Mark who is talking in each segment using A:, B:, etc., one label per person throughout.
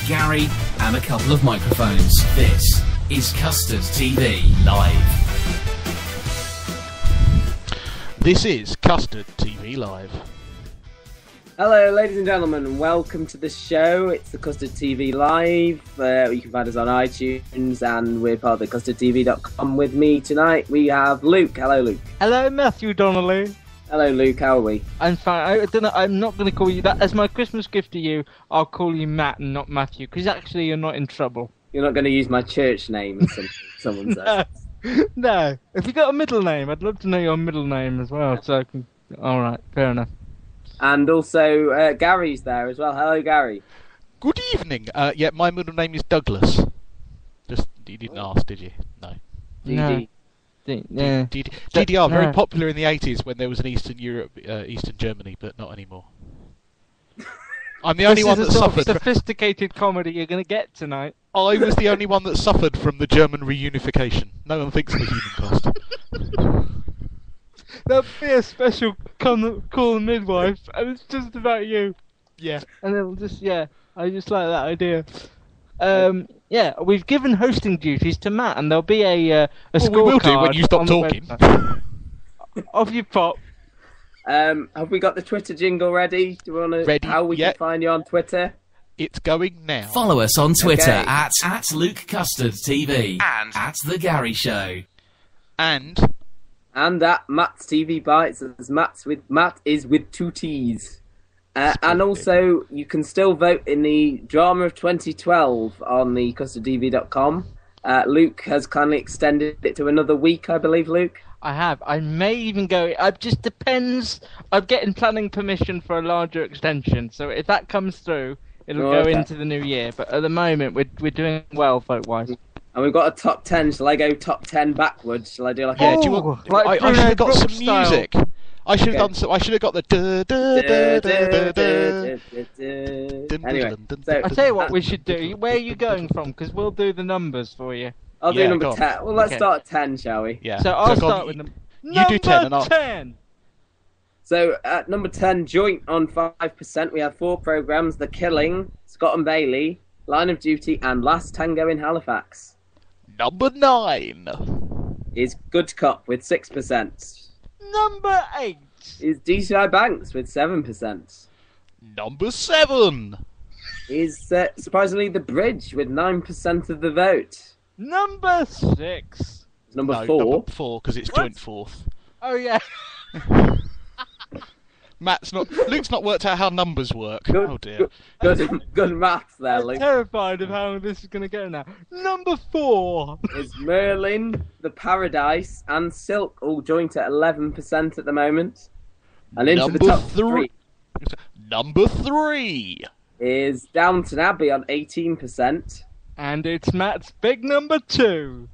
A: Gary, and a couple of microphones. This is Custard TV Live.
B: This is Custard TV Live.
C: Hello, ladies and gentlemen, and welcome to the show. It's the Custard TV Live. You can find us on iTunes, and we're part of the custardtv.com. With me tonight, we have Luke. Hello, Luke.
D: Hello, Matthew Donnelly.
C: Hello, Luke. How are we?
D: I'm fine. I don't know, I'm not going to call you that. As my Christmas gift to you, I'll call you Matt and not Matthew, because actually you're not in trouble.
C: You're not going to use my church name, someone says.
D: No. If you got a middle name, I'd love to know your middle name as well. So I can... All right, fair enough.
C: And also, Gary's there as well. Hello, Gary.
B: Good evening. Yeah, my middle name is Douglas. Just, you didn't ask, did you? No.
C: DD.
D: Yeah.
B: DDR, very popular in the 80s when there was an Eastern Europe, Eastern Germany, but not anymore. I'm the only one that suffered.
D: This is the sophisticated comedy you're going to get tonight.
B: I was the only one that suffered from the German reunification. No one thinks of the human cost.
D: There'll be a special call midwife, and it's just about you.
B: Yeah.
D: And it'll just, I just like that idea. Yeah, we've given hosting duties to Matt, and there'll be a scorecard.
B: We will do when you stop talking.
D: Off you pop.
C: Have we got the Twitter jingle ready? Do we want to?
B: Ready?
C: How we can find you on Twitter?
B: It's going now.
A: Follow us on Twitter
C: Okay.
A: at Luke Custard TV and at The Gary Show.
B: And
C: at Matt's TV Bites, as Matt is with two T's. And also, you can still vote in the drama of 2012 on the custardtv.com. Luke has kindly extended it to another week, I believe, Luke.
D: I have. I may even go... It just depends. I'm getting planning permission for a larger extension, so if that comes through, it'll go into the new year. But at the moment, we're doing well, vote-wise.
C: And we've got a top 10. Shall I go top 10 backwards? Shall I do like
B: do you want, I should have got some music. I should have done so. I should have got the
C: Anyway,
D: I tell you what we should do. Where are you going from? Because we'll do the numbers for you.
C: I'll do number 10. Well, let's start at 10, shall we?
B: Yeah.
D: So I'll start with them.
B: You do 10 and I'll...
D: 10.
C: So at number 10, joint on 5%, we have 4 programmes: The Killing, Scott and Bailey, Line of Duty, and Last Tango in Halifax.
B: Number 9
C: is Good Cop with 6%.
D: Number 8
C: is DCI Banks with 7%.
B: Number 7
C: is surprisingly The Bridge with 9% of the vote.
D: Number 6.
C: Number 4.
B: Number 4 because it's joint 4th.
D: Oh yeah.
B: Luke's not worked out how numbers work.
C: Good,
B: oh dear.
C: Good maths there, Luke.
D: I'm terrified of how this is going to go now. Number 4
C: is Merlin, The Paradise, and Silk, all joint at 11% at the moment. And into the top 3.
B: Number 3
C: is Downton Abbey on 18%.
D: And it's Matt's big number 2.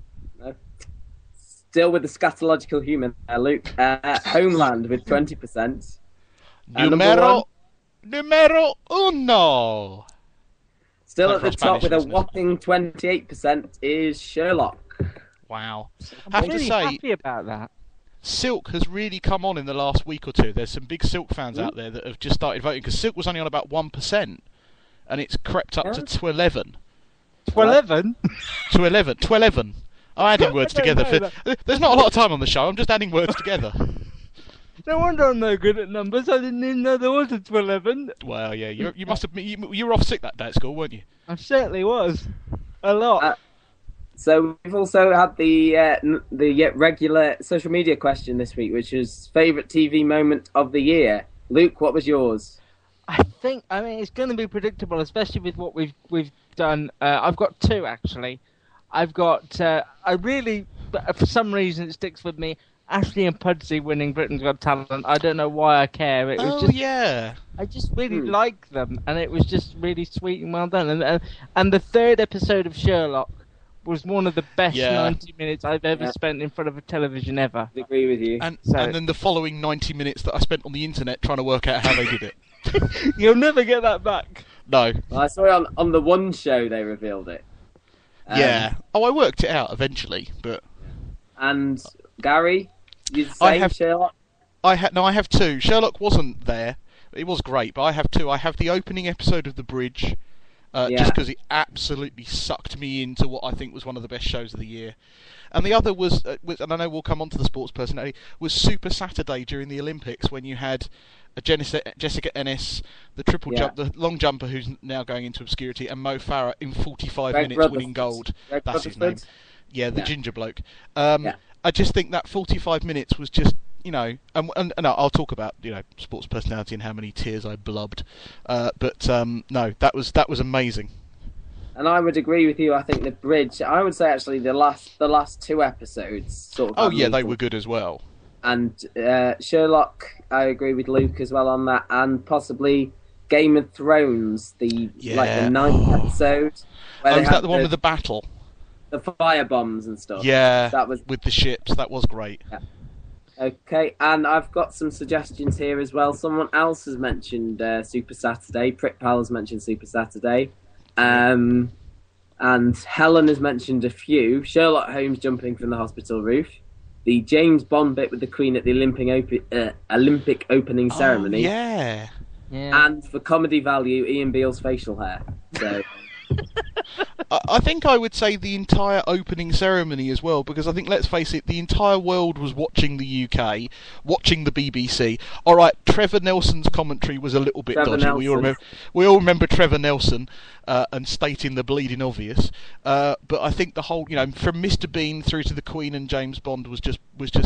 C: Still with the scatological humour there, Luke. Homeland with 20%.
B: Numero 1.
C: Still at the top with a whopping 28% is Sherlock.
B: Wow.
D: I'm really happy about that.
B: Silk has really come on in the last week or two. There's some big Silk fans out there that have just started voting, because Silk was only on about 1%, and it's crept up to 11.
D: 11?
B: To 11. I'm adding words together. There's not a lot of time on the show. I'm just adding words together.
D: No wonder I'm no good at numbers. I didn't even know there was a 11.
B: Well, yeah, you must have. You were off sick that day at school, weren't you?
D: I certainly was. A lot.
C: So we've also had the regular social media question this week, which is favourite TV moment of the year. Luke, what was yours?
D: I mean, it's going to be predictable, especially with what we've done. I've got 2 actually. I've got. For some reason, it sticks with me. Ashley and Pudsey winning Britain's Got Talent. I don't know why I care. It was I just really like them, and it was just really sweet and well done. And the 3rd episode of Sherlock was one of the best 90 minutes I've ever spent in front of a television ever.
C: I agree with you.
B: And then the following 90 minutes that I spent on the internet trying to work out how they did it.
D: You'll never get that back.
B: No.
C: Well, I saw it on the One show they revealed it.
B: Yeah. I worked it out eventually, but.
C: And Gary, you say Sherlock?
B: I have 2. Sherlock wasn't there. It was great, but I have 2. I have the opening episode of The Bridge, just because it absolutely sucked me into what I think was one of the best shows of the year. And the other was and I know we'll come on to the sports personality, was Super Saturday during the Olympics, when you had Jessica Ennis, the jump, the long jumper who's now going into obscurity, and Mo Farah in 45 minutes winning gold. That's his name. Yeah, the ginger bloke. I just think that 45 minutes was just, and I'll talk about, sports personality and how many tears I blubbed. But no, that was amazing.
C: And I would agree with you. I think the bridge. I would say actually the last 2 episodes sort of.
B: Oh yeah, they were good as well.
C: And Sherlock, I agree with Luke as well on that, and possibly Game of Thrones, the 9th episode.
B: Is that the one with the battle?
C: The fire bombs and stuff.
B: Yeah,
C: that was
B: with the ships. That was great.
C: Yeah. Okay, and I've got some suggestions here as well. Someone else has mentioned Super Saturday. Prick Pal has mentioned Super Saturday. And Helen has mentioned a few. Sherlock Holmes jumping from the hospital roof. The James Bond bit with the Queen at the Olympic opening ceremony.
B: Yeah.
C: And for comedy value, Ian Beale's facial hair. So...
B: I think I would say the entire opening ceremony as well, because I think, let's face it, the entire world was watching the UK, watching the BBC. All right, Trevor Nelson's commentary was a little bit dodgy. We all remember Trevor Nelson and stating the bleeding obvious. But I think the whole, from Mr. Bean through to the Queen and James Bond was just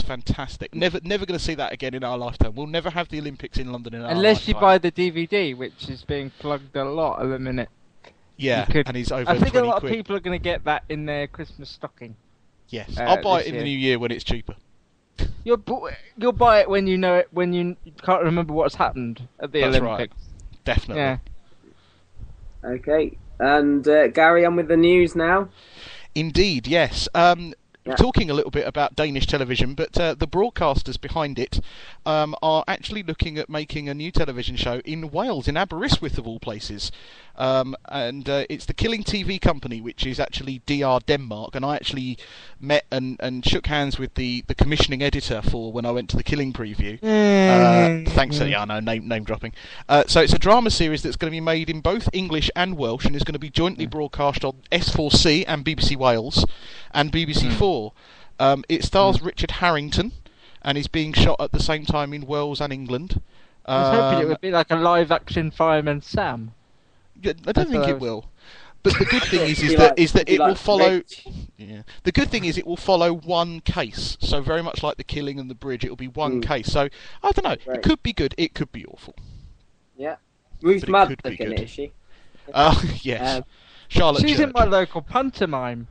B: fantastic. Never going to see that again in our lifetime. We'll never have the Olympics in London in our lifetime.
D: Unless you buy the DVD, which is being plugged a lot at the minute.
B: Yeah, and he's over 20
D: quid. I think a lot
B: quid.
D: of people are going to get that in their Christmas stocking.
B: Yes, I'll buy it in the new year when it's cheaper.
D: You'll buy it when you know it, when you can't remember what's happened at the Olympics.
B: Right. Definitely.
D: Yeah.
C: Okay, and Gary, on with the news now.
B: Indeed, yes. Talking a little bit about Danish television, but the broadcasters behind it are actually looking at making a new television show in Wales, in Aberystwyth of all places. And it's the Killing TV company, which is actually DR Denmark, and I actually met and shook hands with the commissioning editor for when I went to the Killing preview. Thanks, I know, name dropping. So it's a drama series that's going to be made in both English and Welsh, and is going to be jointly broadcast on S4C and BBC Wales and BBC 4. It stars Richard Harrington, and is being shot at the same time in Wales and England.
D: I was hoping it would be like a live-action Fireman Sam.
B: I don't think it will. But the good thing is that it will follow. Yeah. The good thing is it will follow one case. So very much like the Killing and the Bridge, it will be one case. So I don't know. Right. It could be good. It could be awful.
C: Yeah. Ruth Maddock in it, is she?
B: Yes. Charlotte.
D: She's
B: Church.
D: in my local pantomime.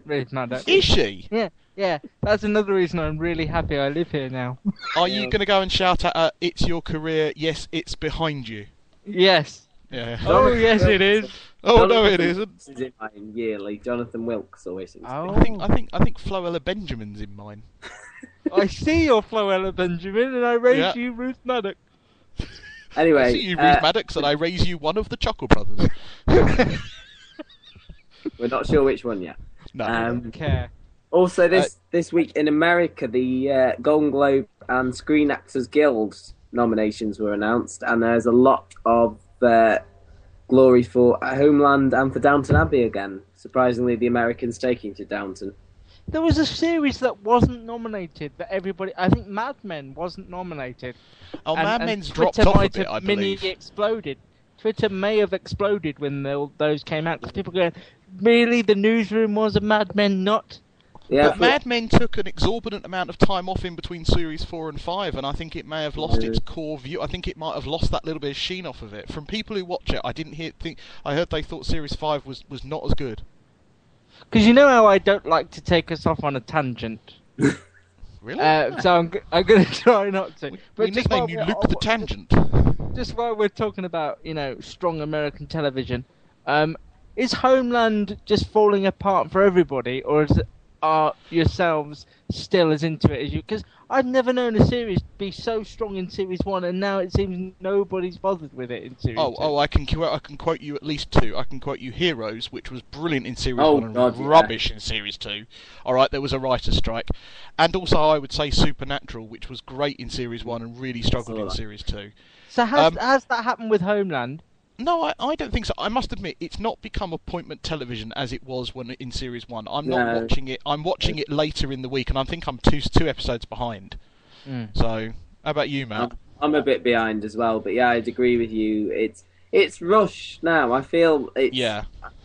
D: Ruth Maddock.
B: Is she?
D: Yeah. That's another reason I'm really happy I live here now.
B: Are you going to go and shout at her, "It's your career, yes, it's behind you"?
D: Yes.
B: Yeah.
D: Oh, yes, it is.
B: Oh, no, it isn't.
C: Is in mine yearly. Jonathan Wilkes always seems to
B: be. I think Floella Benjamin's in mine.
D: I see your Floella Benjamin, and I raise you Ruth Maddox.
C: Anyway,
B: I see you Ruth Maddox, and I raise you one of the Chuckle Brothers.
C: We're not sure which one yet.
B: No.
D: Don't care.
C: Also, this week in America, the Golden Globe and Screen Actors Guild nominations were announced, and there's a lot of glory for Homeland and for Downton Abbey again. Surprisingly, the Americans taking to Downton.
D: There was a series that wasn't nominated, but I think Mad Men wasn't nominated.
B: Oh, Mad Men's dropped
D: Twitter
B: off a bit, I believe.
D: Mini exploded. Twitter may have exploded when those came out, because people were going, really, the newsroom was a Mad Men not?
B: Yeah, but Mad Men took an exorbitant amount of time off in between series 4 and 5, and I think it may have lost its core view. I think it might have lost that little bit of sheen off of it. From people who watch it, I heard they thought series 5 was not as good.
D: Because you know how I don't like to take us off on a tangent.
B: Really?
D: So I'm going to try not to.
B: We nickname you Luke the Tangent.
D: Just while we're talking about, strong American television, is Homeland just falling apart for everybody, or are yourselves still as into it as you? Because I've never known a series be so strong in series 1, and now it seems nobody's bothered with it in series 2.
B: I can quote you at least 2. I can quote you Heroes, which was brilliant in series 1 and rubbish in series 2. All right, there was a writer's strike, and also I would say Supernatural, which was great in series 1 and really struggled in series 2.
D: So has that happened with Homeland?
B: No, I don't think so. I must admit, it's not become appointment television as it was when in Series 1. I'm not
C: No.
B: watching it. I'm watching it later in the week, and I think I'm two episodes behind. So, how about you, Matt?
C: I'm a bit behind as well, but yeah, I'd agree with you. It's rushed now. I feel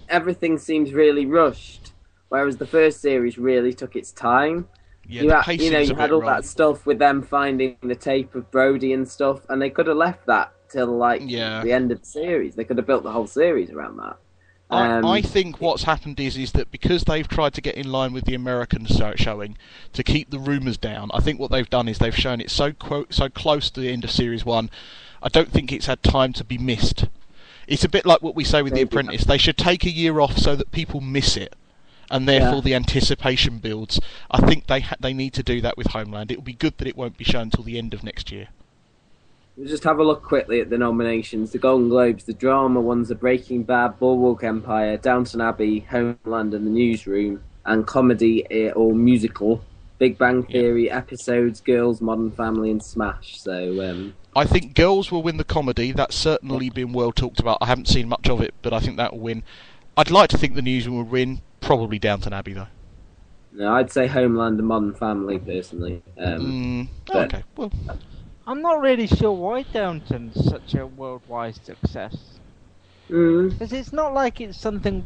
C: everything seems really rushed, whereas the first series really took its time.
B: Yeah,
C: you had all that stuff with them finding the tape of Brody and stuff, and they could have left that till the end of the series. They could have built the whole series around that.
B: I think what's happened is that because they've tried to get in line with the American showing to keep the rumours down, I think what they've done is they've shown it so close to the end of Series 1, I don't think it's had time to be missed. It's a bit like what we say with The Apprentice. They should take a year off so that people miss it, and therefore the anticipation builds. I think they need to do that with Homeland. It will be good that it won't be shown until the end of next year.
C: We'll just have a look quickly at the nominations. The Golden Globes, the drama ones are Breaking Bad, Boardwalk Empire, Downton Abbey, Homeland and The Newsroom, and comedy or musical, Big Bang Theory, Episodes, Girls, Modern Family and Smash. So
B: I think Girls will win the comedy. That's certainly been well talked about. I haven't seen much of it, but I think that will win. I'd like to think The Newsroom will win, probably Downton Abbey though.
C: No, I'd say Homeland and Modern Family personally.
B: Okay, well...
D: I'm not really sure why Downton's such a worldwide success. Because it's not like it's something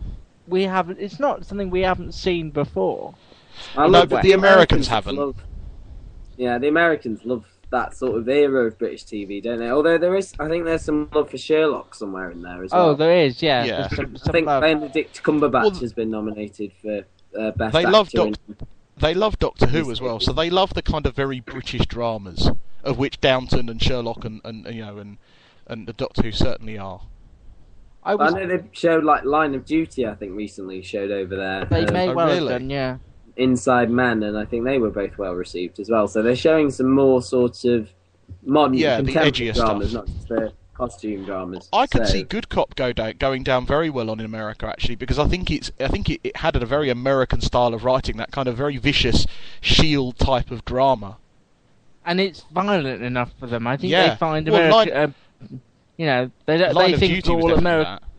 D: we haven't. It's not something we haven't seen before.
B: No, but the Americans haven't.
C: The Americans love that sort of era of British TV, don't they? Although I think there's some love for Sherlock somewhere in there as well.
D: Oh, there is, yeah. Some
C: I think
D: love.
C: Benedict Cumberbatch has been nominated for best
B: they
C: actor.
B: They love Doctor Who as well, so they love the kind of very British dramas, of which Downton and Sherlock and the Doctor Who certainly are.
C: I know they showed Line of Duty. I think recently showed over there.
D: They may well
B: really?
D: have done, yeah.
C: Inside Men, and I think they were both well received as well. So they're showing some more sort of modern, contemporary
B: the edgier
C: dramas,
B: stuff.
C: not just the costume dramas.
B: I could see Good Cop going down very well on in America actually, because I think it had a very American style of writing, that kind of very vicious Shield type of drama.
D: And it's violent enough for them. I think
B: Yeah.
D: they find
B: Well,
D: America. They think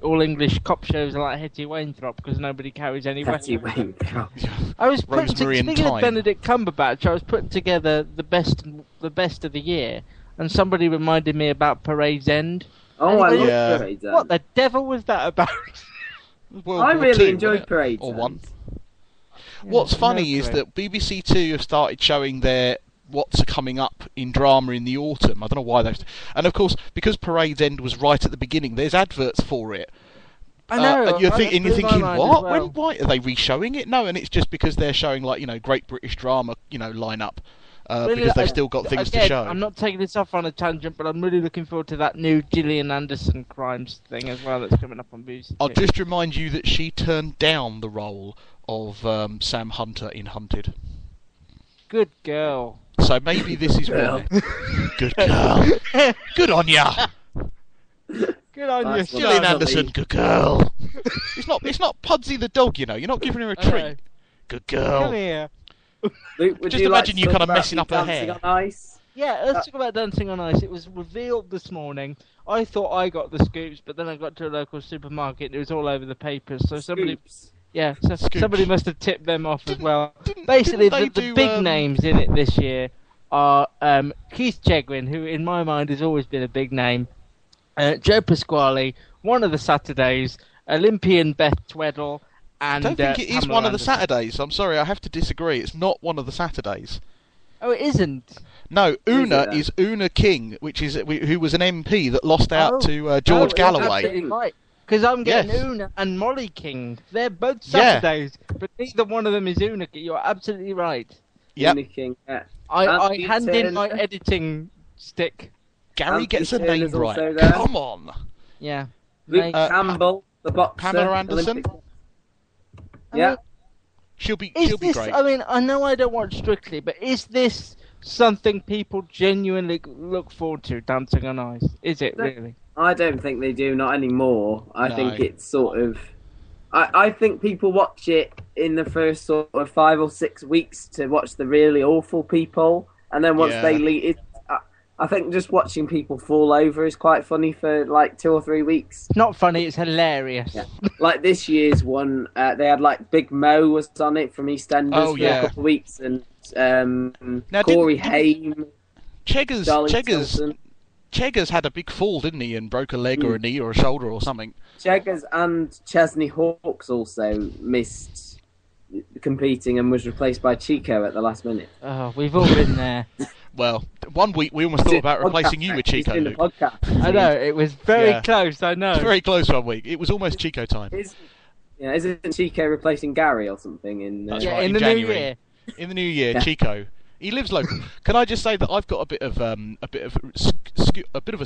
D: all English cop shows are like Hetty Wainthropp because nobody carries any
C: Hetty
D: weapons.
C: Wainthropp.
D: I was
B: Rosemary and
D: speaking
B: Thyme.
D: of Benedict Cumberbatch, I was putting together the best of the year, and somebody reminded me about Parade's End.
C: Oh, I love
B: Yeah.
C: Parade's End.
D: What the devil was that about?
C: I really enjoyed Parade's
B: Or
C: End.
B: one.
D: Yeah,
B: What's funny
D: no
B: is
D: clue.
B: that BBC Two have started showing their what's coming up in drama in the autumn. I don't know why they've... And of course, because Parade's End was right at the beginning, there's adverts for it.
D: I know.
B: And you're thinking, what?
D: Well.
B: Why are they re-showing it? No, and it's just because they're showing Great British Drama, lineup. Because they've still got things to show.
D: I'm not taking this off on a tangent, but I'm really looking forward to that new Gillian Anderson crimes thing as well that's coming up on BBC.
B: I'll just remind you that she turned down the role of Sam Hunter in Hunted.
D: Good girl.
B: So maybe this is why. Good girl. Good on ya.
D: Good on
C: Nice
D: you,
C: one.
B: Gillian
C: Charlie.
B: Anderson, good girl. It's not Pudsey the dog, You're not giving her a
D: I know.
B: treat. Good girl.
D: Come here.
C: Luke, would
B: Just
C: you
B: imagine
C: like to
B: you
C: talk
B: kind of
C: about
B: messing up her
C: Dancing
B: hair.
C: on Ice?
D: Yeah, let's talk about Dancing on Ice. It was revealed this morning. I thought I got the scoops, but then I got to a local supermarket and it was all over the papers. So somebody
B: Scoops.
D: must have tipped them off as well.
B: Didn't
D: Basically,
B: they
D: the
B: do,
D: big names in it this year are Keith Chegwin, who in my mind has always been a big name, Joe Pasquale, one of the Saturdays, Olympian Beth Tweddle, and
B: I don't think it is
D: Pamela
B: one of the
D: Anderson.
B: Saturdays. I'm sorry, I have to disagree. It's not one of the Saturdays.
D: Oh, it isn't.
B: No, Una
C: then?
B: is Una King, who was an MP that lost out
D: Oh.
B: to George
C: Oh, yeah,
B: Galloway.
C: absolutely.
D: Right. Because I'm getting
B: Yes.
D: Una and Molly King. They're both
B: Yeah.
D: Saturdays, but neither one of them is Una. You're absolutely right.
B: Yep.
C: Una King, yeah.
D: I
C: Anthony
D: hand in my
C: Turner.
D: editing stick.
B: Gary
C: Anthony
B: gets a
C: Turner's
B: name
C: also
B: right.
C: there.
B: Come on.
D: Yeah.
C: Luke
D: Mate,
C: Campbell, the boxer.
B: Pamela Anderson?
C: Olympic-
D: I
C: Yeah.
D: mean,
B: She'll be
D: is this?
B: great.
D: I mean, I know I don't watch Strictly, but is this something people genuinely look forward to? Dancing on Ice? Is it
C: No.
D: really?
C: I don't think they do, not anymore. I
B: No.
C: think it's sort of... I think people watch it in the first sort of 5 or 6 weeks to watch the really awful people, and then once
B: Yeah.
C: they leave... I think just watching people fall over is quite funny for like 2 or 3 weeks.
D: It's not funny, it's hilarious.
C: Yeah. Like this year's one, they had like Big Mo was on it from EastEnders for a couple of weeks, and Corey Haim,
B: Cheggers had a big fall, didn't he, and broke a leg or a knee or a shoulder or something.
C: Cheggers and Chesney Hawkes also missed competing and was replaced by Chico at the last minute.
D: Oh, we've all been there.
B: Well, one week we almost thought about replacing you with Chico, Luke.
D: I know, it was very close, I know.
B: It was very close one week. It was almost Chico time.
C: Isn't Chico replacing Gary or something in
B: That's right,
D: in the
B: January.
D: new year?
B: In the new year, Chico. He lives local. Can I just say that I've got a bit of a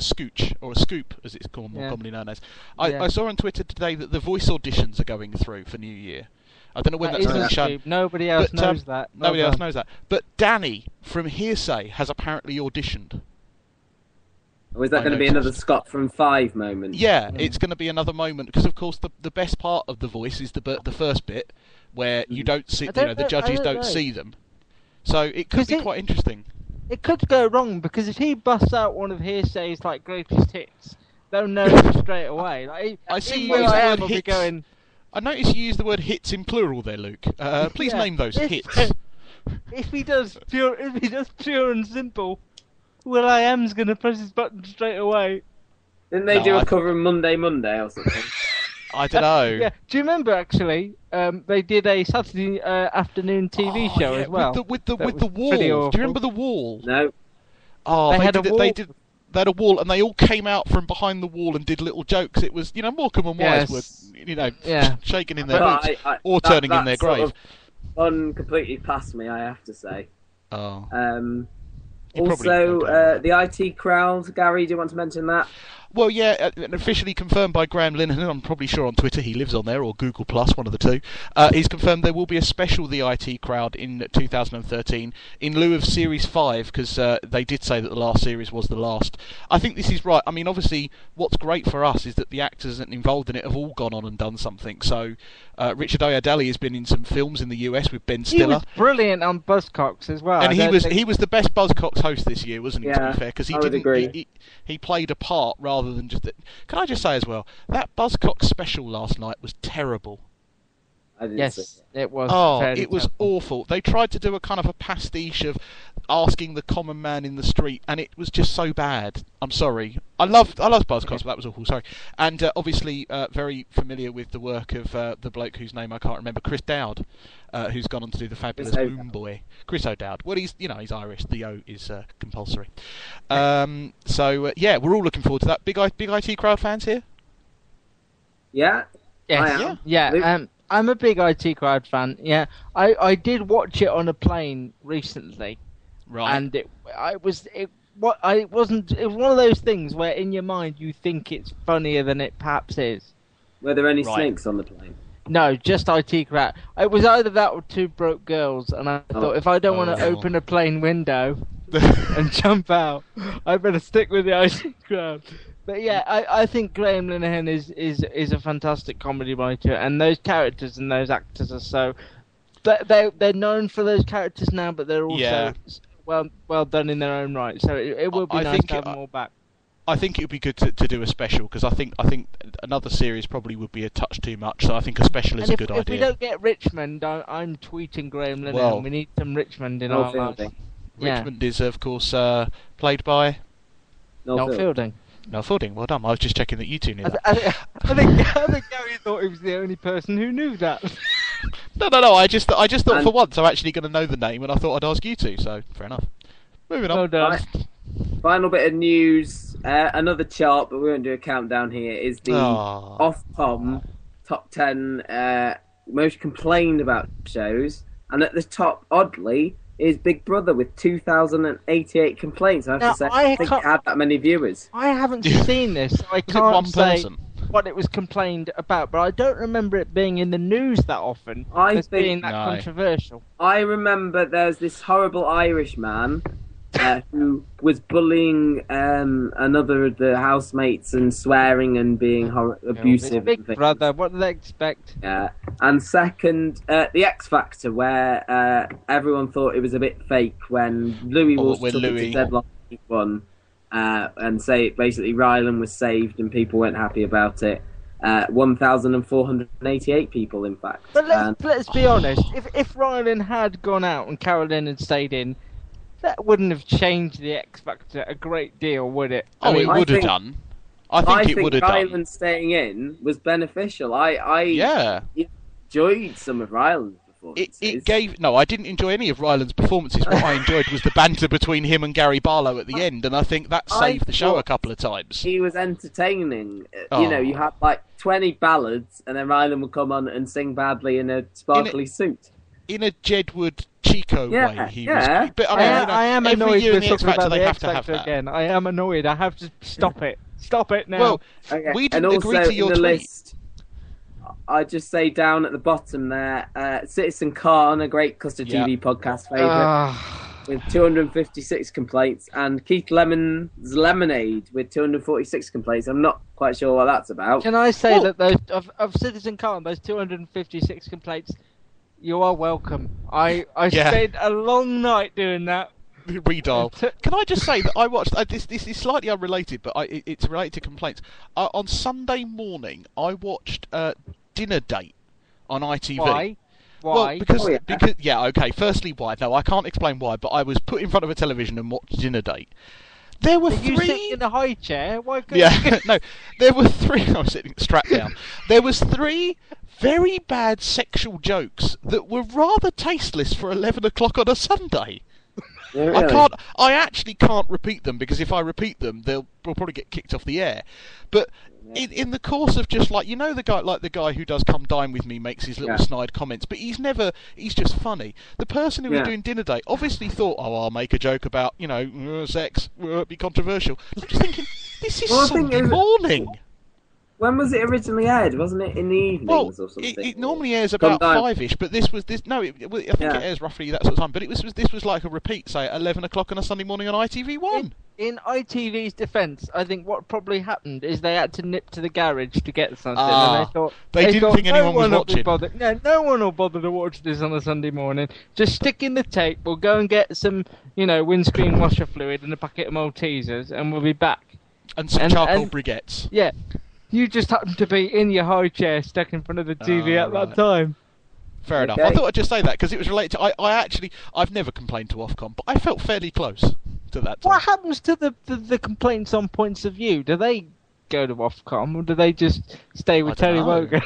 B: scooch, or a scoop, as it's more commonly known as. I saw on Twitter today that the voice auditions are going through for New Year. I don't know when that's going to be shown.
D: Nobody else knows that.
B: Nobody else knows that. But Danny from Hearsay has apparently auditioned.
C: Or is that going to be another Scott from 5 moment?
B: Yeah, it's going to be another moment, because of course the best part of the voice is the first bit where you don't see, the judges don't see them. So it could be quite interesting.
D: It could go wrong, because if he busts out one of Hearsay's like greatest hits, they'll know him straight away. Like,
B: I see
D: you use the word hits. Going,
B: I noticed you use the word hits in plural there, Luke. Please name those hits.
D: If he does pure and simple, will.i.am's going to press his button straight away.
C: Didn't they do a cover of Monday or something?
B: I don't know.
D: Yeah. Do you remember actually? They did a Saturday afternoon TV show as well.
B: With the wall. Do you remember the wall?
C: No.
B: Oh, they had a wall, and they all came out from behind the wall and did little jokes. It was, Morecambe and Wise were, shaking in their boots or turning in their grave.
C: One completely past me, I have to say.
B: Oh.
C: Also, the IT crowd, Gary, do you want to mention that?
B: Well, yeah, officially confirmed by Graham Linehan. I'm probably sure on Twitter he lives on there, or Google Plus, one of the two. He's confirmed there will be a special The IT Crowd in 2013 in lieu of Series 5, because they did say that the last series was the last. I think this is right. I mean, obviously, what's great for us is that the actors involved in it have all gone on and done something. So, Richard Oyadeli has been in some films in the US with Ben Stiller.
D: He was brilliant on Buzzcocks as well.
B: And he was the best Buzzcocks host this year, wasn't he? To be fair, because he played a part rather than just. Can I just say as well, that Buzzcocks special last night was terrible.
D: Yes, it was.
B: Oh, it was awful. They tried to do a kind of a pastiche of asking the common man in the street, and it was just so bad. I'm sorry. I love Buzzcocks, but that was awful. Sorry. And obviously, very familiar with the work of the bloke whose name I can't remember, Chris Dowd, who's gone on to do the fabulous Moon Boy. Chris O'Dowd. Well, he's Irish. The O is compulsory. So we're all looking forward to that. Big IT crowd fans here.
C: Yeah.
D: Yes. Yeah. I'm a big IT crowd fan. Yeah, I did watch it on a plane recently,
B: right?
D: And it was one of those things where in your mind you think it's funnier than it perhaps is.
C: Were there any snakes on the plane?
D: No, just IT crowd. It was either that or Two Broke Girls, and I thought if I don't want to open a plane window and jump out, I better stick with the IT crowd. But yeah, I think Graham Linehan is a fantastic comedy writer, and those characters and those actors are so. They're known for those characters now, but they're also well done in their own right. So it would be nice to have them all back.
B: I think it would be good to do a special, because I think another series probably would be a touch too much. So I think a special is a good idea.
D: If we don't get Richmond, I'm tweeting Graham Linehan. Well, we need some Richmond in our lives.
B: Richmond is of course played by
D: Noel Fielding.
B: Noel Fielding, well done. I was just checking that you two knew that.
D: I think Gary thought he was the only person who knew that.
B: No. I just thought for once I'm actually going to know the name, and I thought I'd ask you two. So fair enough. Moving on.
D: Well done.
C: Final bit of news. Another chart, but we won't do a countdown here. Is the Ofcom top 10 most complained about shows, and at the top, oddly, is Big Brother with 2,088 complaints. I have to say, I think it had that many viewers.
D: I haven't seen this, so I can't say what it was complained about, but I don't remember it being in the news that often as being that controversial.
C: I remember there's this horrible Irish man who was bullying another of the housemates and swearing and being abusive.
D: Big Brother, what do they expect?
C: Yeah. And second, the X Factor, where everyone thought it was a bit fake when Louis Walsh took it to deadline one. and say basically Ryland was saved and people weren't happy about it. 1,488 people, in fact.
D: But let's be honest. If Ryland had gone out and Carolyn had stayed in, that wouldn't have changed the X Factor a great deal, would it?
B: It would have done. I think it would have done.
C: Ryland staying in was beneficial. I enjoyed some of Ryland's performances.
B: I didn't enjoy any of Ryland's performances. What I enjoyed was the banter between him and Gary Barlow at the end, and I think that saved the show a couple of times.
C: He was entertaining. You had like 20 ballads, and then Ryland would come on and sing badly in a sparkly suit.
B: In a Jedward Chico way, he was. But
D: I am annoyed
B: with
D: the X Factor they have to have that again. I am annoyed. I have to stop it. Stop it now.
B: Well, we didn't agree to your tweet.
C: List, I just say down at the bottom there, Citizen Khan, a great Custard TV podcast favourite, with 256 complaints, and Keith Lemon's Lemonade with 246 complaints. I'm not quite sure what that's about.
D: Can I say that those of Citizen Khan, those 256 complaints, you are welcome. I spent a long night doing that.
B: Redial. Can I just say that I watched this is slightly unrelated, but it's related to complaints. On Sunday morning, I watched Dinner Date on ITV.
D: Why?
B: Well, because okay. Firstly, why? No, I can't explain why, but I was put in front of a television and watched Dinner Date. There were
D: you sitting in a high chair? Why couldn't
B: you? No, there were three. I was sitting strapped down. There was three very bad sexual jokes that were rather tasteless for 11 o'clock on a Sunday.
C: Yeah, really?
B: I actually can't repeat them, because if I repeat them, we'll probably get kicked off the air. But in the course of just the guy who does Come Dine With Me makes his little snide comments, but he's just funny. The person who was doing Dinner Date obviously thought, I'll make a joke about, sex, be controversial. I'm just thinking, this is Sunday morning.
C: When was it originally aired? Wasn't it in the evenings or something?
B: It normally airs about 5-ish, but I think it airs roughly that sort of time. But this was like a repeat, say, at 11 o'clock on a Sunday morning on ITV1.
D: In ITV's defence, I think what probably happened is they had to nip to the garage to get something, and they thought
B: they didn't think anyone was watching.
D: No one will bother to watch this on a Sunday morning. Just stick in the tape. We'll go and get some, windscreen washer fluid and a packet of Maltesers, and we'll be back.
B: And some charcoal briquettes.
D: Yeah. You just happened to be in your high chair stuck in front of the TV at that time.
B: Fair enough. I thought I'd just say that because it was related to... I've never complained to Ofcom, but I felt fairly close to that time.
D: What happens to the complaints on points of view? Do they go to Ofcom, or do they just stay with Terry Wogan?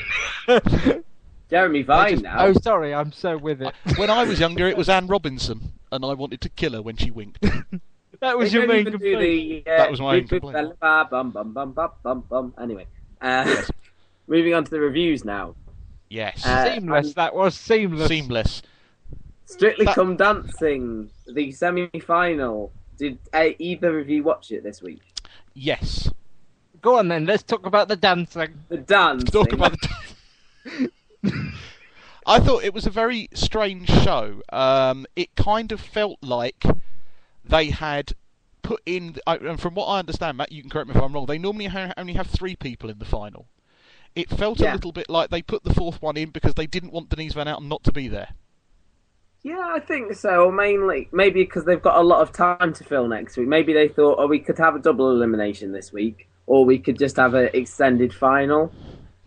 C: Jeremy Vine now.
D: Oh, sorry, I'm so with it.
B: When I was younger, it was Anne Robinson, and I wanted to kill her when she winked.
D: That was your main complaint.
B: That was my main complaint.
C: Anyway, moving on to the reviews now.
B: Yes.
D: Seamless. That was seamless.
B: Seamless.
C: Strictly Come Dancing, the semi-final. Did either of you watch it this week?
B: Yes.
D: Go on then. Let's talk about the dancing.
C: The dancing.
B: Talk about the dancing. I thought it was a very strange show. It kind of felt like they had put in, and from what I understand, Matt, you can correct me if I'm wrong, they normally only have 3 people in the final. It felt a little bit like they put the 4th one in because they didn't want Denise Van Outen not to be there.
C: Yeah, I think so. Maybe because they've got a lot of time to fill next week. Maybe they thought, we could have a double elimination this week, or we could just have an extended final.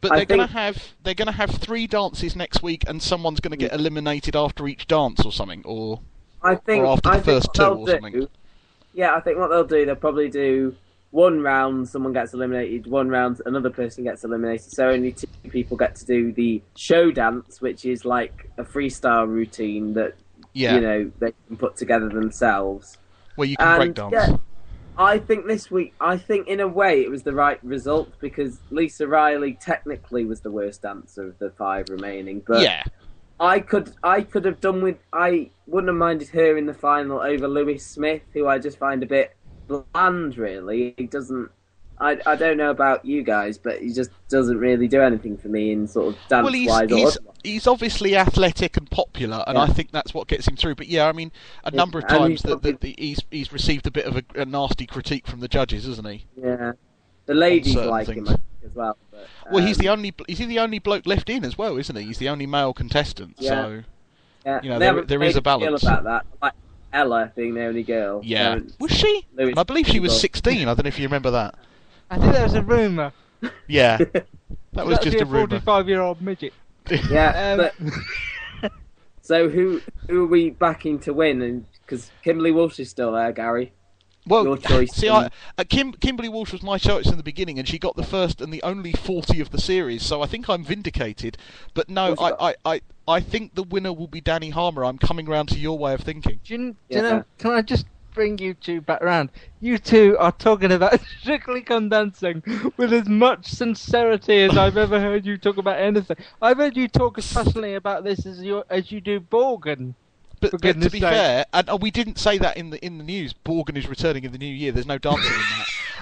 B: But they're going to have 3 dances next week, and someone's going to get eliminated after each dance or something, or after the first 2 or something.
C: Yeah, I think what they'll probably do 1 round, someone gets eliminated, 1 round, another person gets eliminated, so only 2 people get to do the show dance, which is like a freestyle routine that, they can put together themselves.
B: Where you can break dance. Yeah,
C: I think this week, in a way, it was the right result, because Lisa Riley technically was the worst dancer of the 5 remaining, but... Yeah. I could have done with... I wouldn't have minded her in the final over Lewis Smith, who I just find a bit bland, really. He doesn't... I don't know about you guys, but he just doesn't really do anything for me in sort of dance-wise.
B: Well, he's obviously athletic and popular, and I think that's what gets him through. But yeah, I mean, a number of times he's received a bit of a nasty critique from the judges, hasn't he?
C: Yeah. The ladies like him as well. But,
B: he's the only bloke left in as well, isn't he? He's the only male contestant, so there is a balance.
C: About that. Ella being the only girl.
B: Yeah. Was she? And I believe she was 16. I don't know if you remember that.
D: I think that was a rumour.
B: Yeah. That was just a rumour.
D: 45-year-old midget.
C: Yeah. So who are we backing to win? Because Kimberly Walsh is still there, Gary.
B: Well,
C: your choice.
B: See, Kimberly Walsh was my choice in the beginning, and she got the first and the only 40 of the series, so I think I'm vindicated. But no, I think the winner will be Danny Harmer. I'm coming round to your way of thinking.
D: Do you know, can I just bring you two back round? You two are talking about Strictly Come Dancing with as much sincerity as I've ever heard you talk about anything. I've heard you talk as passionately about this as you do Borgen.
B: But to be fair, and we didn't say that in the news. Borgen is returning in the new year. There's no dancing in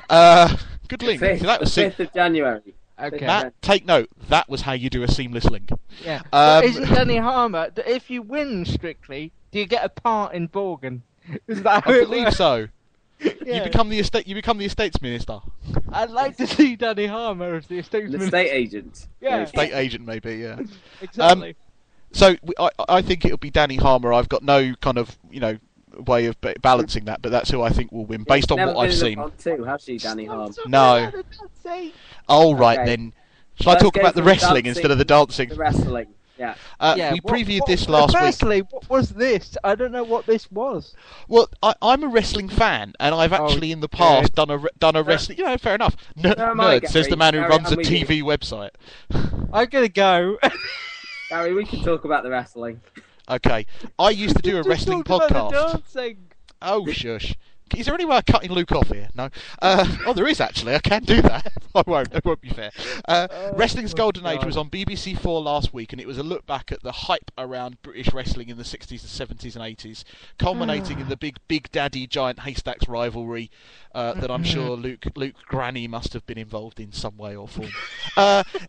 B: that. Good link. So that was
C: 5th of January.
D: Okay.
B: Matt, take note. That was how you do a seamless link.
D: Yeah. Isn't Danny Harmer? If you win Strictly, do you get a part in Borgen? Is that how
B: I
D: it
B: believe
D: works?
B: so.
D: Yeah.
B: You become the estates minister.
D: I'd like to see Danny Harmer as the estates
C: The
D: minister.
C: estate agent.
D: Yeah.
B: Estate agent, maybe. Yeah.
D: Exactly.
B: So I think it'll be Danny Harmer. I've got no kind of way of balancing that, but that's who I think will win based on what I've seen.
C: Too, has she, Danny Harmer?
B: No. All right
C: Okay.
B: then. Shall I talk
C: go
B: about the
C: from
B: wrestling
C: dancing
B: instead of the dancing?
C: The wrestling. Yeah.
B: We previewed this last week.
D: Firstly, what was this? I don't know what this was.
B: Well, I'm a wrestling fan, and I've actually in the past done a wrestling. Fair enough. Nerd says the man who runs a TV website.
D: I'm gonna go.
C: Gary, we can talk about the wrestling.
B: Okay, I used to do a wrestling podcast.
D: Dancing.
B: Oh, shush. Is there any way of cutting Luke off here? No. There is actually. I can do that. I won't. It won't be fair. Wrestling's Golden Age was on BBC 4 last week, and it was a look back at the hype around British wrestling in the 60s, and 70s, and 80s, culminating in the Big Daddy Giant Haystacks rivalry that I'm sure Luke Granny must have been involved in some way or form.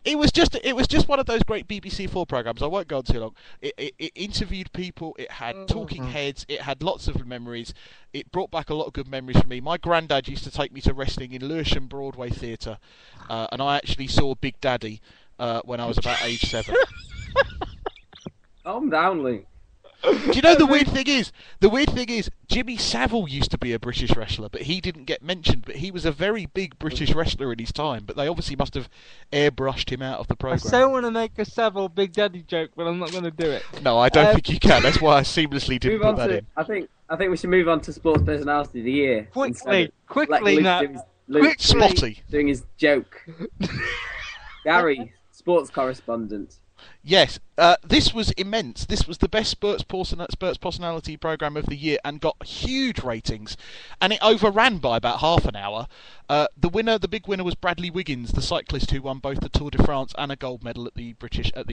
B: It was just one of those great BBC 4 programs. I won't go on too long. It interviewed people. It had talking heads. It had lots of memories. It brought back a lot of good memories for me. My granddad used to take me to wrestling in Lewisham Broadway Theatre, and I actually saw Big Daddy when I was about age 7.
C: Calm down, Luke.
B: Do you know the weird thing is? The weird thing is, Jimmy Savile used to be a British wrestler, but he didn't get mentioned. But he was a very big British wrestler in his time. But they obviously must have airbrushed him out of the
D: I
B: program.
D: so want to make a Savile Big Daddy joke, but I'm not going to do it.
B: No, I don't think you can. That's why I seamlessly didn't put that in.
C: I think we should move on to Sports Personality of the Year.
D: Quickly now.
C: Luke
B: Spotty.
C: doing his joke. Gary, sports correspondent.
B: Yes, this was immense. This was the best Spurs Personality programme of the year and got huge ratings. And it overran by about half an hour. The big winner was Bradley Wiggins, the cyclist who won both the Tour de France and a gold medal at the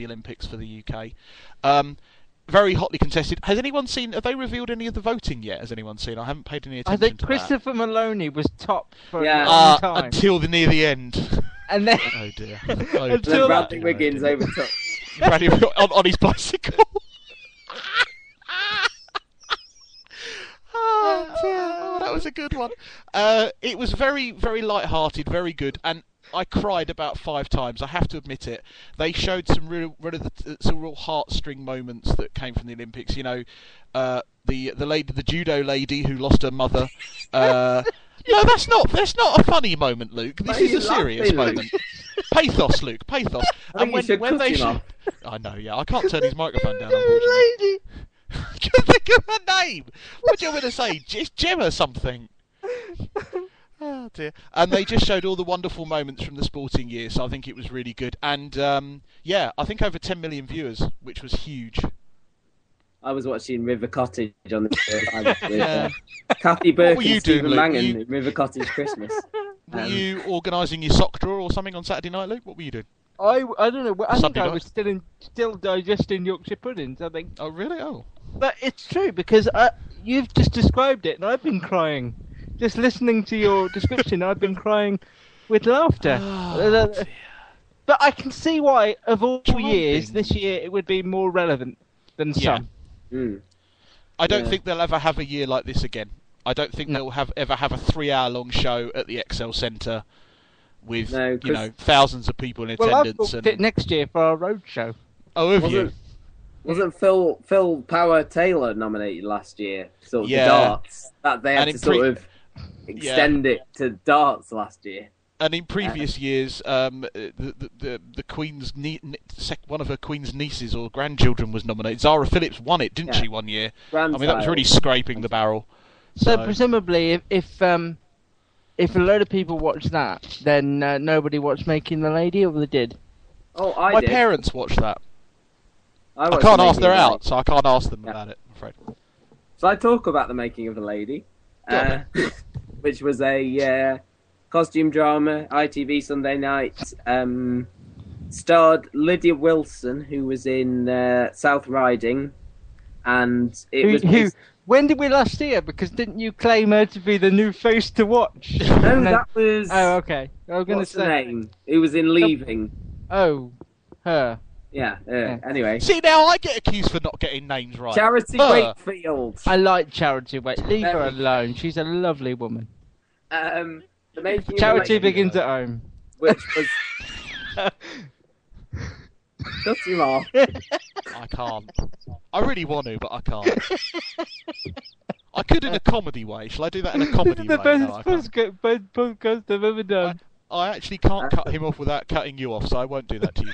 B: Olympics for the UK. Very hotly contested. Have they revealed any of the voting yet? Has anyone seen? I haven't paid any attention to
D: I think Christopher Maloney was top for a
C: Yeah.
D: long time.
B: until near the end.
D: And then...
B: Oh dear.
C: And then Bradley Wiggins overtook.
B: Bradley on his bicycle. Oh, that was a good one. It was very, very light-hearted, very good, and I cried about 5 times. I have to admit it. They showed some real heartstring moments that came from the Olympics. The lady, the judo lady who lost her mother. No, that's not a funny moment, Luke. This is a serious moment. Pathos, Luke. Pathos.
C: I think
B: I know. Yeah, I can't turn his microphone down. Unfortunately. Can't think of her name. What do you want me to say? It's Gemma something. Oh dear. And they just showed all the wonderful moments from the sporting year, so I think it was really good. And I think over 10 million viewers, which was huge.
C: I was watching River Cottage on the with Kathy Burke and Stephen Mangan in River Cottage Christmas.
B: Were you organising your sock drawer or something on Saturday night, Luke? What were you doing?
D: I don't know. I think
B: Sunday
D: I
B: night?
D: was still digesting Yorkshire puddings. I think.
B: Oh really? Oh.
D: But it's true because you've just described it, and I've been crying. Just listening to your description, I've been crying with laughter. But I can see why, of all years, this year it would be more relevant than some.
C: Mm.
B: I don't think they'll ever have a year like this again. I don't think they'll ever have a 3-hour-long show at the Excel Centre with thousands of people in attendance.
D: Well, I've booked it next year for our road show.
B: Oh, have you?
C: Wasn't Phil Power Taylor nominated last year? Sort of
B: Yeah.
C: the darts that they had
B: And
C: to sort of extend it to darts last year.
B: And in previous years, the Queen's one of her Queen's nieces or grandchildren was nominated. Zara Phillips won it, didn't she, one year? I mean, that was really scraping the barrel.
D: So presumably, if a load of people watched that, then nobody watched Making the Lady, or they did?
C: Oh,
B: My
C: did.
B: parents watched that.
C: I
B: can't ask their out, so I can't ask them about it, I'm afraid.
C: So I talk about The Making of a Lady, which was a costume drama, ITV Sunday night, starred Lydia Wilson, who was in South Riding, and
D: when did we last see her? Because didn't you claim her to be the new face to watch?
C: No, that was...
D: Oh, okay. I was going to say...
C: What's her name? Who was in Leaving.
D: Oh, her.
C: Yeah, anyway.
B: See, now I get accused for not getting names right.
C: Charity Wakefield.
D: I like Charity Wakefield. Leave her alone. She's a lovely woman.
C: The Making
D: Charity
C: of a Lady,
D: begins at home.
C: Which was... Shut him off.
B: I can't. I really want to, but I can't. I could in a comedy way. Shall I do that in a comedy way?
D: The best podcast I've ever done.
B: I actually can't cut him off without cutting you off, so I won't do that to you,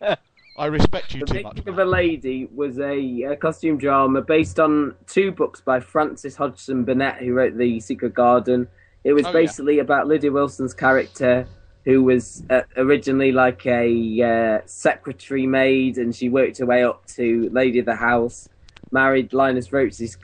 B: Matt. I respect you too much.
C: The Making of a Lady was a costume drama based on 2 books by Frances Hodgson Burnett, who wrote The Secret Garden. It was basically about Lydia Wilson's character, who was originally like a secretary maid, and she worked her way up to Lady of the House, married Linus Roach's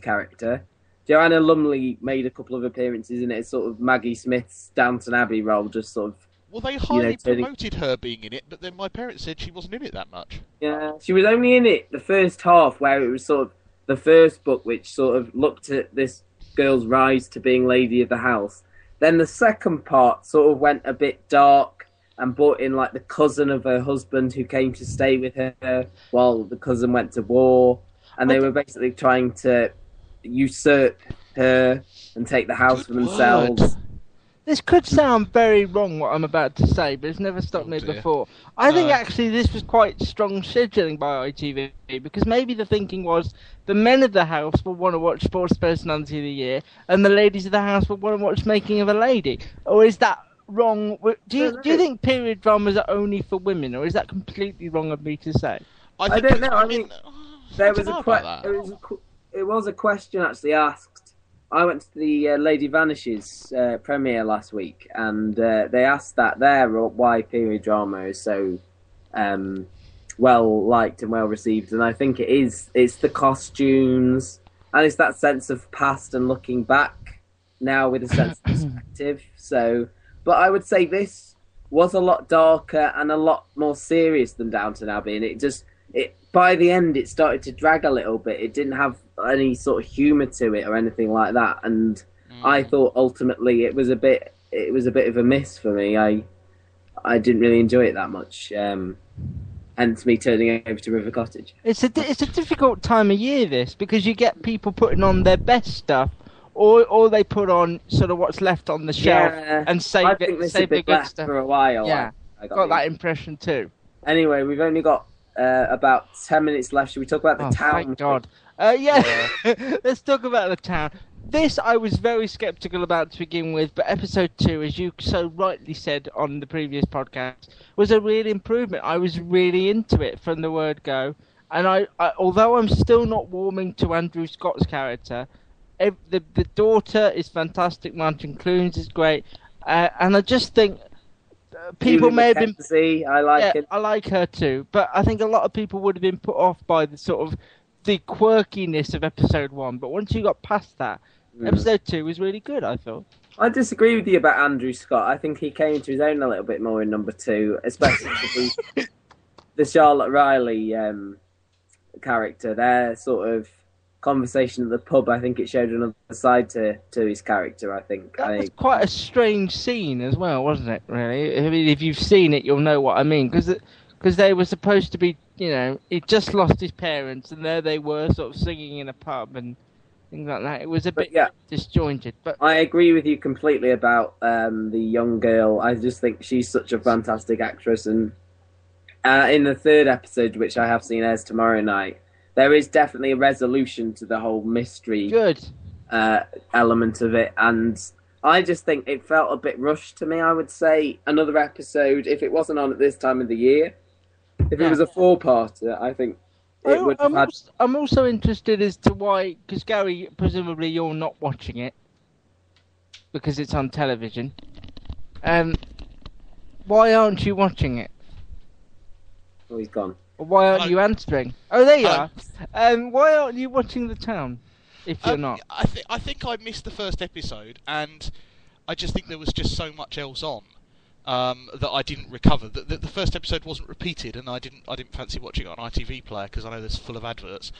C: character. Joanna Lumley made a couple of appearances in it, sort of Maggie Smith's Downton Abbey role, just sort of...
B: Well, they highly promoted her being in it, but then my parents said she wasn't in it that much.
C: Yeah, she was only in it the first half, where it was sort of the first book, which sort of looked at this girl's rise to being Lady of the House. Then the second part sort of went a bit dark and brought in like the cousin of her husband who came to stay with her while the cousin went to war. And they were basically trying to usurp her and take the house for themselves.
D: This could sound very wrong, what I'm about to say, but it's never stopped me before. I think actually this was quite strong scheduling by ITV, because maybe the thinking was the men of the house will want to watch Sports Personality of the Year, and the ladies of the house will want to watch Making of a Lady. Or is that wrong? Do you think period dramas are only for women, or is that completely wrong of me to say?
C: I don't know. I mean, there was it was a question actually asked. I went to the Lady Vanishes premiere last week, and they asked that there why period drama is so well liked and well received. And I think it's the costumes, and it's that sense of past and looking back now with a sense of perspective. So, but I would say this was a lot darker and a lot more serious than Downton Abbey, and by the end it started to drag a little bit. It didn't have any sort of humour to it or anything like that, and I thought ultimately it was a bit of a miss for me. I didn't really enjoy it that much. Hence me turning over to River Cottage.
D: It's a difficult time of year, this, because you get people putting on their best stuff, or they put on sort of what's left on the shelf and save the good stuff
C: for a while.
D: Yeah, I got that impression too.
C: Anyway, we've only got about 10 minutes left. Should we talk about the town?
D: Thank God. Let's talk about the town. This I was very sceptical about to begin with, but episode 2, as you so rightly said on the previous podcast, was a real improvement. I was really into it from the word go, and I although I'm still not warming to Andrew Scott's character, the daughter is fantastic. Martin Clunes is great, and I just think people may have been...
C: I like it.
D: I like her too, but I think a lot of people would have been put off by the sort of the quirkiness of episode 1. But once you got past that, episode 2 was really good, I thought.
C: I disagree with you about Andrew Scott. I think he came into his own a little bit more in number 2, especially the Charlotte Riley character. Their sort of conversation at the pub, I think it showed another side to his character, I think.
D: That was quite a strange scene as well, wasn't it, really? I mean, if you've seen it, you'll know what I mean, because they were supposed to be, he'd just lost his parents, and there they were sort of singing in a pub and things like that. It was a bit disjointed. But
C: I agree with you completely about the young girl. I just think she's such a fantastic actress, and in the third episode, which I have seen airs tomorrow night, there is definitely a resolution to the whole mystery element of it, and I just think it felt a bit rushed to me. I would say another episode, if it wasn't on at this time of the year, if it was a 4-parter, I think it would have had...
D: I'm also interested as to why, because Gary, presumably you're not watching it, because it's on television. Why aren't you watching it?
C: Oh, he's gone.
D: Or why aren't you answering? Oh, there you are. Why aren't you watching The Town, if you're not?
B: I think I missed the first episode, and I just think there was just so much else on that I didn't recover. The first episode wasn't repeated, and I didn't fancy watching it on ITV Player because I know there's full of adverts.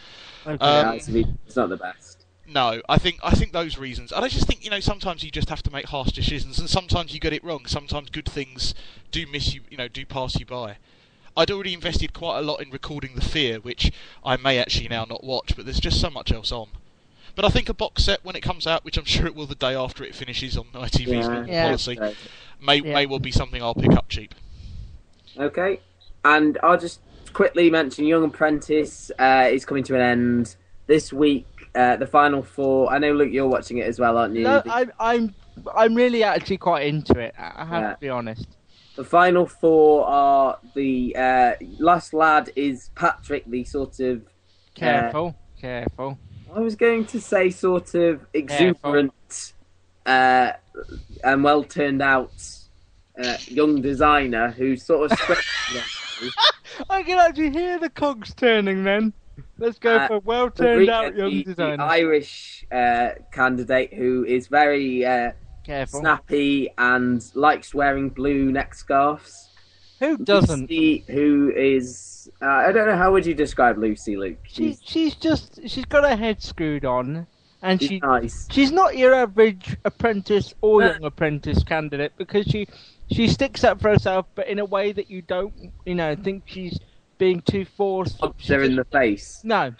C: Okay, it's not the best.
B: No, I think those reasons, and I just think sometimes you just have to make harsh decisions, and sometimes you get it wrong. Sometimes good things do miss you, do pass you by. I'd already invested quite a lot in recording The Fear, which I may actually now not watch, but there's just so much else on. But I think a box set when it comes out, which I'm sure it will the day after it finishes on ITV's policy, may well be something I'll pick up cheap.
C: Okay, and I'll just quickly mention Young Apprentice is coming to an end this week. The final 4. I know, Luke, you're watching it as well, aren't you?
D: No, I'm really actually quite into it. I have to be honest.
C: The final 4 are the last lad is Patrick, the sort of
D: careful.
C: I was going to say sort of exuberant and well turned out young designer who sort of.
D: I can actually hear the cogs turning. Then let's go for well turned out young designer.
C: The Irish candidate who is very.
D: Careful.
C: Snappy and likes wearing blue neck scarves.
D: Who doesn't?
C: Lucy, who is I don't know, how would you describe Lucy, Luke?
D: She's got her head screwed on, and
C: she's nice.
D: She's not your average apprentice or young apprentice candidate because she sticks up for herself, but in a way that you don't think she's being too forced.
C: Punch her in the face.
D: No.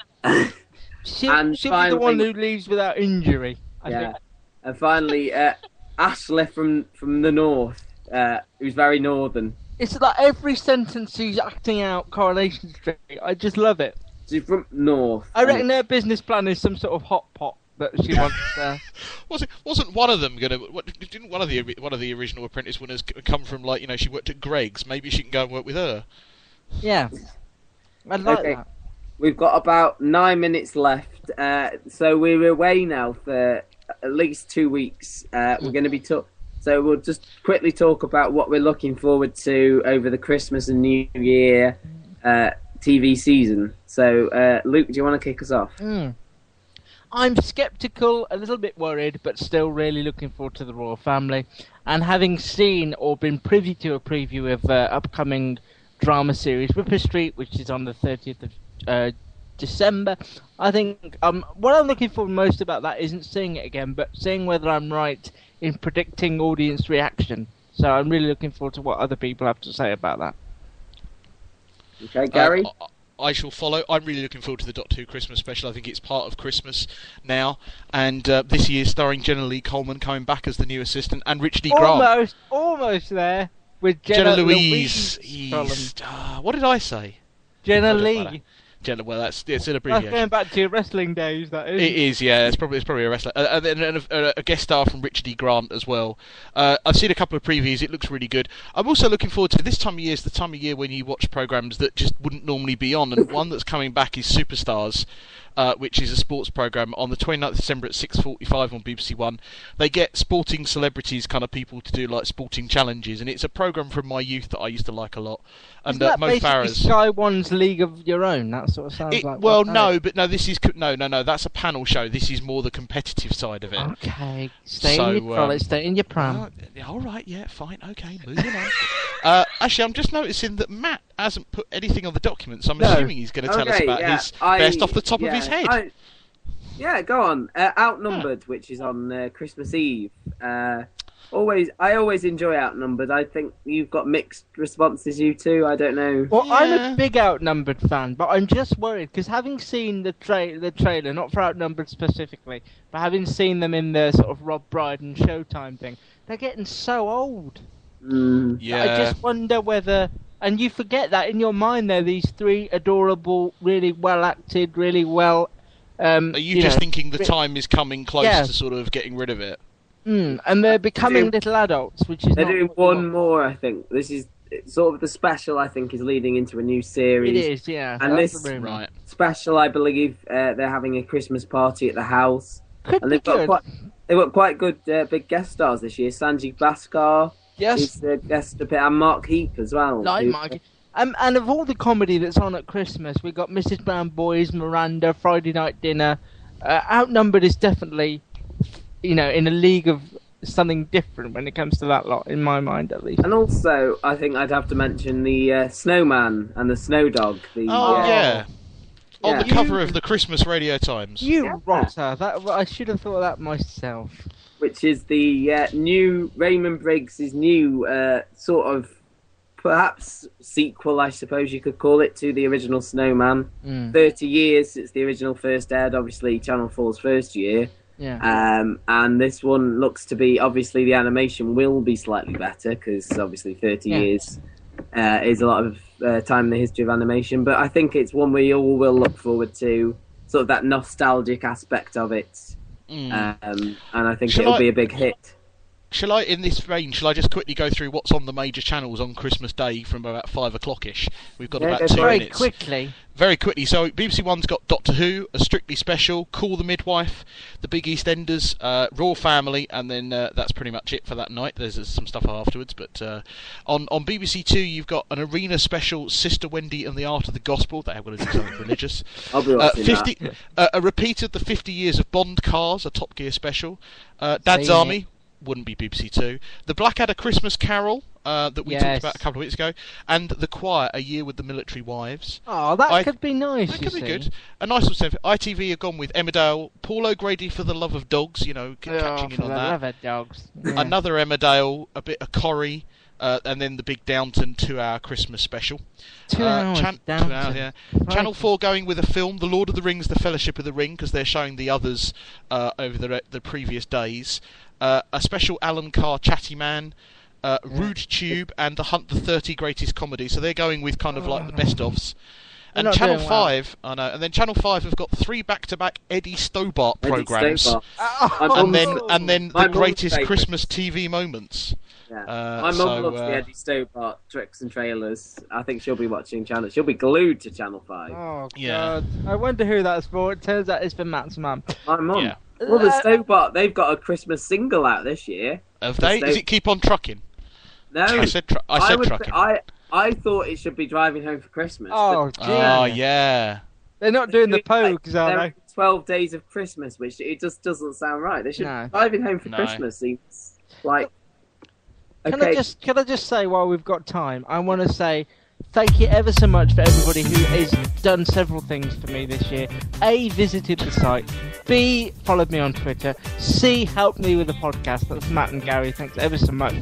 D: She'll be the one who leaves without injury. I think.
C: And finally, Ashley from the north, who's very northern.
D: It's like every sentence she's acting out Coronation Street. I just love it.
C: She's from north.
D: I reckon their business plan is some sort of hot pot that she wants.
B: Wasn't one of them gonna? Didn't one of the original Apprentice winners come from she worked at Greg's? Maybe she can go and work with her.
D: Yeah, I'd like that.
C: We've got about 9 minutes left, so we're away now for at least 2 weeks. We're going to be so we'll just quickly talk about what we're looking forward to over the Christmas and New Year TV season. So, Luke, do you want to kick us off?
D: I'm sceptical, a little bit worried, but still really looking forward to the Royal Family. And having seen or been privy to a preview of upcoming drama series Ripper Street, which is on the 30th of December, I think what I'm looking for most about that isn't seeing it again, but seeing whether I'm right in predicting audience reaction. So I'm really looking forward to what other people have to say about that.
C: Okay, Gary?
B: I shall follow. I'm really looking forward to the Doctor Who Christmas special. I think it's part of Christmas now, and this year starring Jenna Lee Coleman coming back as the new assistant, and Richard E. Grant.
D: Almost there with
B: Jenna Louise. What did I say?
D: Jenna Lee.
B: Jenna, well, it's an abbreviation.
D: That's going back to your wrestling days, that is.
B: It is, yeah. It's probably a wrestler. And then a guest star from Richard E. Grant as well. I've seen a couple of previews. It looks really good. I'm also looking forward to this time of year. Is the time of year when you watch programmes that just wouldn't normally be on. And one that's coming back is Superstars, which is a sports programme on the 29th of December at 6:45 on BBC One. They get sporting celebrities, kind of people, to do like sporting challenges, and it's a programme from my youth that I used to like a lot. And
D: Isn't that
B: Mo
D: basically
B: Farah's
D: Sky One's League of Your Own? That sort of sounds like.
B: Well, no. This is no. That's a panel show. This is more the competitive side of it.
D: Okay, stay in your trolley, stay in your pram.
B: All right, yeah, fine, okay, moving on. Actually, I'm just noticing that Matt hasn't put anything on the document, so I'm assuming he's going to tell us about his best off the top of his head.
C: Go on. Outnumbered, which is on Christmas Eve. I always enjoy Outnumbered. I think you've got mixed responses, you two. I don't know.
D: Well, yeah. I'm a big Outnumbered fan, but I'm just worried because having seen the trailer, not for Outnumbered specifically, but having seen them in the sort of Rob Brydon Showtime thing, they're getting so old.
B: Yeah.
D: I just wonder whether And you forget that in your mind they're these three adorable, really well acted, really well...
B: Are you just thinking the time is coming close to sort of getting rid of it?
D: And they're becoming little adults, which is
C: They're doing one more, I think. This is sort of the special, I think, is leading into a new series.
D: It is, yeah.
C: And this special, I believe, they're having a Christmas party at the house. And they've got quite good big guest stars this year. Sanjeev Bhaskar is a guest appearance, and Mark Heap as well.
D: Mark. And of all the comedy that's on at Christmas, we've got Mrs. Brown Boys, Miranda, Friday Night Dinner. Outnumbered is definitely, in a league of something different when it comes to that lot, in my mind at least.
C: And also, I think I'd have to mention the Snowman and the Snow Dog.
B: On the cover of the Christmas Radio Times.
D: You rotter! I should have thought of that myself.
C: Which is the new Raymond Briggs' new sort of perhaps sequel, I suppose you could call it, to the original Snowman. 30 years since the original first aired, obviously Channel 4's first year.
D: Yeah.
C: And this one looks to be, obviously the animation will be slightly better, because obviously 30 years is a lot of time in the history of animation, but I think it's one we all will look forward to, sort of that nostalgic aspect of it. And I think it'll be a big hit.
B: In this vein, shall I just quickly go through what's on the major channels on Christmas Day from about 5 o'clock-ish? We've got about 2 minutes. Very quickly. So BBC One's got Doctor Who, A Strictly Special, Call the Midwife, The Big EastEnders, Royal Family, and then that's pretty much it for that night. There's some stuff afterwards, but on BBC Two you've got an arena special, Sister Wendy and the Art of the Gospel. They have got to do something religious.
C: I'll be watching that.
B: A repeat of the 50 years of Bond cars, a Top Gear special. Dad's Army. Wouldn't be BBC Two. The Blackadder Christmas Carol that we talked about a couple of weeks ago, and The Choir, A Year with the Military Wives.
D: Oh, that could be nice.
B: That could be good. A nice one. ITV have gone with Emmerdale, Paul O'Grady for the Love of Dogs. Catching in on that.
D: Love of dogs. Yeah.
B: Another Emmerdale, a bit of Corrie, and then the big Downton 2-hour Christmas special.
D: 2 hours. 2 hours,
B: yeah. Right. Channel 4 going with a film, The Lord of the Rings, The Fellowship of the Ring, because they're showing the others over the previous days. A special Alan Carr Chatty Man, Rude Tube, and The Hunt, the 30 Greatest Comedy. So they're going with kind of like the best-ofs. And Channel 5, I know, and then Channel 5 have got 3 back-to-back Eddie Stobart programmes. And then the greatest Christmas TV moments.
C: Yeah. My mum loves the Eddie Stobart tricks and trailers. I think she'll be watching Channel. She'll be glued to Channel 5.
D: Oh, God. I wonder who that's for. It turns out it's for Matt's mum.
C: My mum. Yeah. Well, the Stobart, they've got a Christmas single out this year.
B: Have they? Does it Keep on Trucking?
C: No.
B: I said Trucking.
C: I thought it should be Driving Home for Christmas.
D: Oh, gee.
B: Oh, yeah.
D: They're not doing the Pogues, are they?
C: 12 Days of Christmas, which it just doesn't sound right. They should Driving Home for Christmas seems like... Okay.
D: Can I just say, while we've got time, I want to say thank you ever so much for everybody who has done several things for me this year. A, visited the site. B, followed me on Twitter. C, helped me with the podcast. That's Matt and Gary. Thanks ever so much.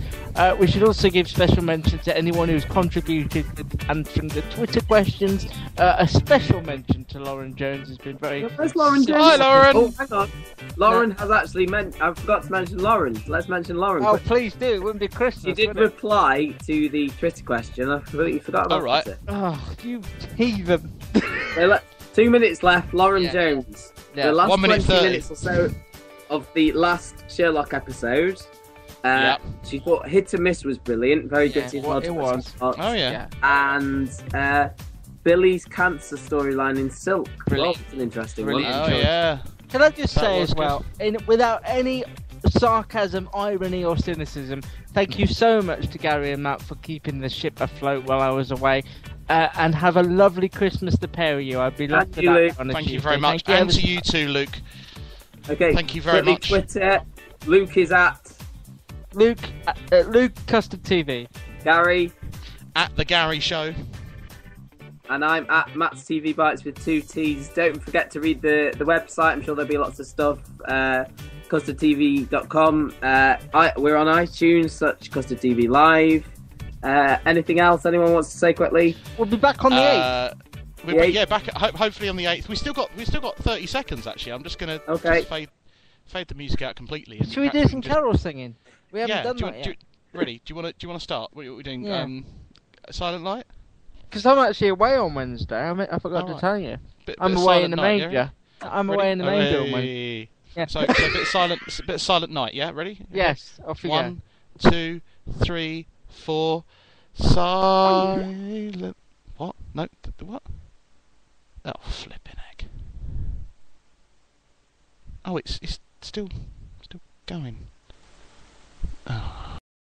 D: We should also give special mention to anyone who's contributed with answering the Twitter questions. A special mention to Lauren Jones, has been very...
C: Where's Lauren Jones?
B: Hi, Lauren!
C: Oh, hang on. Lauren has actually I forgot to mention Lauren. Let's mention Lauren.
D: Oh, please do. It wouldn't be Christmas.
C: She did reply to the Twitter question. I completely forgot about it.
D: Oh, you heathen.
C: 2 minutes left. Lauren Jones.
D: Yeah.
C: The last
B: 1 minute
C: 20
B: 30.
C: minutes or so of the last Sherlock episode. She thought Hit and Miss was brilliant. Very good.
D: It was.
B: Oh, yeah.
C: And Billy's cancer storyline in Silk. Well, it's an interesting one.
B: Oh, yeah.
D: Can I just say as well, without any sarcasm, irony or cynicism, thank you so much to Gary and Matt for keeping the ship afloat while I was away. And have a lovely Christmas, the pair of you. I'd be loved to that on a
B: Thank
D: Tuesday.
B: you very much. And to you too, Luke.
C: Okay.
B: Thank you very much.
C: Twitter. Luke is at...
D: Luke Custard TV.
C: Gary.
B: At The Gary Show.
C: And I'm at Matt's TV Bites with 2 T's. Don't forget to read the website. I'm sure there'll be lots of stuff. CustardTV.com. We're on iTunes, such Custard TV Live. Anything else anyone wants to say quickly?
D: We'll be back on the 8th.
B: Back hopefully on the 8th. We still got 30 seconds actually. I'm just gonna fade the music out completely.
D: Should we do some carol singing? We haven't done that yet.
B: Ready? Do you want to start? What are we doing?
D: Yeah.
B: Silent Night?
D: Because I'm actually away on Wednesday. I forgot to tell you. I'm away in the Major. I'm away in the Major on Wednesday. Yeah.
B: So a bit of Silent Night, yeah? Ready?
D: Yes, off you go.
B: 1, 2, 3, 4. Silent. What? No, what? Oh, flipping heck. Oh, it's still going. Oh.